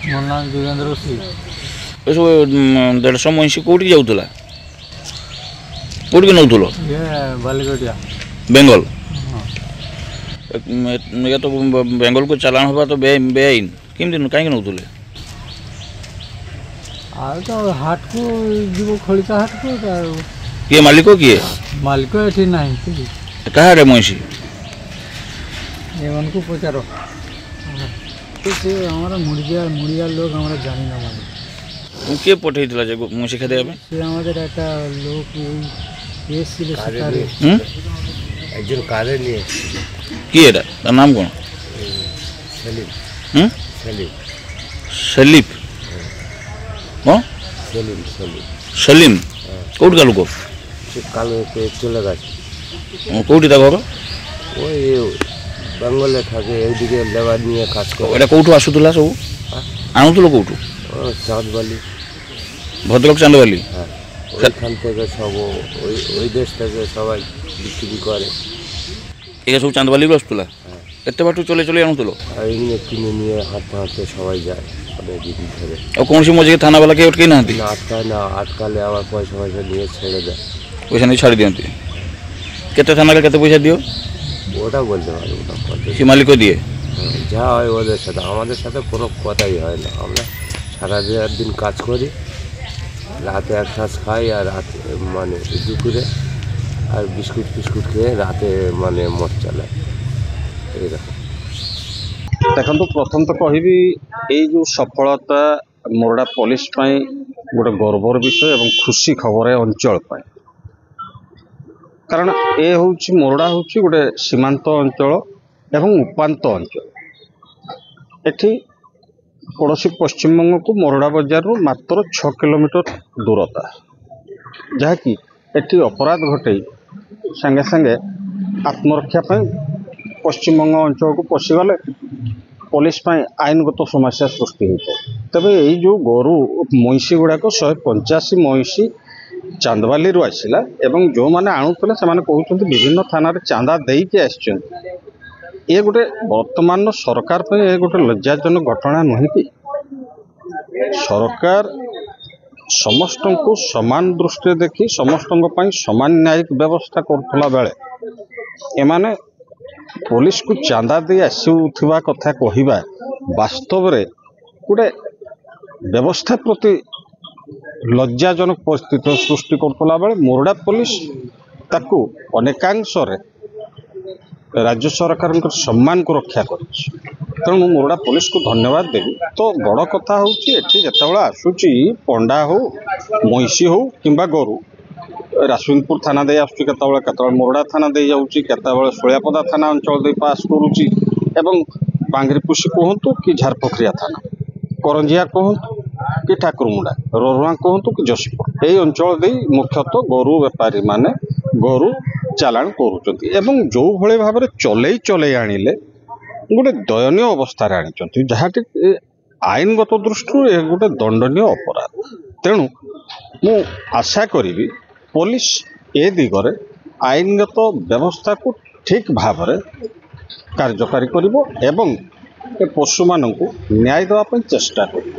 ମୋ ନାଁ ଯୁଗେନ୍ଦ୍ର ସିଂ। ଏସବୁ 150 ମଇଁଷି କେଉଁଠିକି ଯାଉଥିଲା, କେଉଁଠିକି ନେଉଥିଲ? ଇଏ ବାଲିଗଡ଼ିଆ। ବେଙ୍ଗଲ? ହଁ। ଏ ତ ବେଙ୍ଗଲକୁ ଚାଲାଣ ହେବା ତ ବେଆଇନ, କେମିତି କାହିଁକି ନେଉଥିଲେ? ଆଉ ତ ହାଟକୁ ଯିବ, ଖଳିକା ହାଟକୁ। ଆଉ କିଏ ମାଲିକ, କିଏ ମାଲିକ ଏଠି ନାହିଁ। କାହାରେ ମଇଁଷି? ଏମାନଙ୍କୁ ପଚାର। ସେ ଆମର ମୁଡ଼ିଆ ଲୋକ, আমরা জানি না মানে। କିଏ ପଠେଇଥିଲା ଯେ ମଇଁଷି ଖାଇଦେବା ପାଇଁ? সে আমাদের একটা লোক এসেছিল শিকারে। একজন কারে নিয়ে କିଏ ଏଟା, ତାର ନାମ କ'ଣ? সেলিম সেলিম ସେଲିଫ? କ'ଣ সেলিম সেলিম ସଲିମ? କେଉଁଠିକା ଲୋକ? সে কালো চলে গেছে। କେଉଁଠି ତା ଘର? ওই বেঙ্গলে থাকে, এইদিকে লেবার নিয়ে কাজ করে। এটা କେଉଁଠୁ ଆସୁଥିଲା ସବୁ? ଆଣୁଥିଲ କେଉଁଠୁ? চাঁদবালি। ଭଦ୍ରକ ଚାନ୍ଦବାଲି? হ্যাঁ, ওইখান থেকে সব ওই দেশ থেকে সবাই বিক্রি করে। ଏଇଟା ସବୁ ଚାନ୍ଦବାଲିରୁ ଆସୁଥିଲା? ଏତେ ବାଟରୁ ଚଲେଇ ଚଲେଇ ଆଣୁଥିଲ? আর এমনি কিনে নিয়ে হাঁটতে হাঁটতে সবাই যায় অনেক দিন ধরে। ଆଉ କୌଣସି ମଝିରେ ଥାନାବାଲା କେହି ଅଟକେଇ ନାହାନ୍ତି? না আটকায় না, আটকালে আবার পয়সা পয়সা নিয়ে ছেড়ে দেয়। ପଇସା ନେଇ ଛାଡ଼ି ଦିଅନ୍ତି? କେତେ ଥାନାରେ কেତେ পয়সা দিও? ওটা বলতে পারবো না কত। সে মালিক দিয়ে? যা হয় ওদের সাথে, আমাদের সাথে কোনো কথাই হয় না। আমরা সারা দিন কাজ করি, রাতে এক শ্বাস খাই, আর রাতে মানে দুপুরে আর বিস্কুট ফিস্কুট খেয়ে রাতে মানে মোট চালায় এইরকম। ଦେଖନ୍ତୁ ପ୍ରଥମ ତ କହିବି, ଏଇ ଯେଉଁ ସଫଳତା ମୋରଡ଼ା ପୋଲିସ ପାଇଁ ଗୋଟେ ଗର୍ବର ବିଷୟ ଏବଂ ଖୁସି ଖବର ଏ ଅଞ୍ଚଳ ପାଇଁ। କାରଣ ଏ ହେଉଛି ମୋରଡ଼ା ହେଉଛି ଗୋଟେ ସୀମାନ୍ତ ଅଞ୍ଚଳ ଏବଂ ଉପାନ୍ତ ଅଞ୍ଚଳ। ଏଠି ପଡ଼ୋଶୀ ପଶ୍ଚିମବଙ୍ଗକୁ ମୋରଡ଼ା ବଜାରରୁ ମାତ୍ର 6 କିଲୋମିଟର ଦୂରତା, ଯାହାକି ଏଠି ଅପରାଧ ଘଟେଇ ସାଙ୍ଗେ ସାଙ୍ଗେ ଆତ୍ମରକ୍ଷା ପାଇଁ ପଶ୍ଚିମବଙ୍ଗ ଅଞ୍ଚଳକୁ ପଶିଗଲେ ପୋଲିସ ପାଇଁ ଆଇନଗତ ସମସ୍ୟା ସୃଷ୍ଟି ହୋଇଥାଏ। ତେବେ ଏଇ ଯେଉଁ ଗୋରୁ ମଇଁଷି ଗୁଡ଼ାକ 185 ମଇଁଷି ଚାନ୍ଦବାଲିରୁ ଆସିଲା ଏବଂ ଯେଉଁମାନେ ଆଣୁଥିଲେ ସେମାନେ କହୁଛନ୍ତି ବିଭିନ୍ନ ଥାନାରେ ଚାନ୍ଦା ଦେଇକି ଆସିଛନ୍ତି। ଏ ଗୋଟେ ବର୍ତ୍ତମାନର ସରକାର ପାଇଁ ଏ ଗୋଟେ ଲଜ୍ଜାଜନକ ଘଟଣା ନୁହେଁ କି? ସରକାର ସମସ୍ତଙ୍କୁ ସମାନ ଦୃଷ୍ଟିରେ ଦେଖି ସମସ୍ତଙ୍କ ପାଇଁ ସମାନ ନ୍ୟାୟିକ ବ୍ୟବସ୍ଥା କରୁଥିଲା ବେଳେ ଏମାନେ ପୋଲିସକୁ ଚାନ୍ଦା ଦେଇ ଆସୁଥିବା କଥା କହିବା ବାସ୍ତବରେ ଗୋଟେ ବ୍ୟବସ୍ଥା ପ୍ରତି ଲଜ୍ଜାଜନକ ପରିସ୍ଥିତିର ସୃଷ୍ଟି କରୁଥିଲା ବେଳେ ମୋରଡ଼ା ପୋଲିସ ତାକୁ ଅନେକାଂଶରେ ରାଜ୍ୟ ସରକାରଙ୍କ ସମ୍ମାନକୁ ରକ୍ଷା କରିଛି। ତେଣୁ ମୁଁ ମୋରଡ଼ା ପୋଲିସକୁ ଧନ୍ୟବାଦ ଦେବି। ତ ବଡ଼ କଥା ହେଉଛି ଏଠି ଯେତେବେଳେ ଆସୁଛି ପଣ୍ଡା ହେଉ, ମଇଁଷି ହେଉ କିମ୍ବା ଗୋରୁ, ରାସବିନ୍ଦପୁର ଥାନା ଦେଇ ଆସୁଛି, କେତେବେଳେ ମୋରଡ଼ା ଥାନା ଦେଇ ଯାଉଛି, କେତେବେଳେ ଶୋଳିଆପଦା ଥାନା ଅଞ୍ଚଳ ଦେଇ ପାସ୍ କରୁଛି ଏବଂ ବାଙ୍ଗିରିପୋଷି କୁହନ୍ତୁ କି ଝାରପୋଖରିଆ ଥାନା, କରଞ୍ଜିଆ କୁହନ୍ତୁ କି ଠାକୁରମୁଣ୍ଡା, ରରୁଆଁ କୁହନ୍ତୁ କି ଯଶୀପୁର, ଏହି ଅଞ୍ଚଳ ଦେଇ ମୁଖ୍ୟତଃ ଗୋରୁ ବେପାରୀମାନେ ଗୋରୁ ଚାଲାଣ କରୁଛନ୍ତି ଏବଂ ଯେଉଁଭଳି ଭାବରେ ଚଲେଇ ଆଣିଲେ ଗୋଟେ ଦୟନୀୟ ଅବସ୍ଥାରେ ଆଣିଛନ୍ତି, ଯାହାକି ଆଇନଗତ ଦୃଷ୍ଟିରୁ ଏ ଗୋଟେ ଦଣ୍ଡନୀୟ ଅପରାଧ। ତେଣୁ ମୁଁ ଆଶା କରିବି ପୋଲିସ ଏ ଦିଗରେ ଆଇନଗତ ବ୍ୟବସ୍ଥାକୁ ଠିକ୍ ଭାବରେ କାର୍ଯ୍ୟକାରୀ କରିବ ଏବଂ ଏ ପଶୁମାନଙ୍କୁ ନ୍ୟାୟ ଦେବା ପାଇଁ ଚେଷ୍ଟା କରିବ।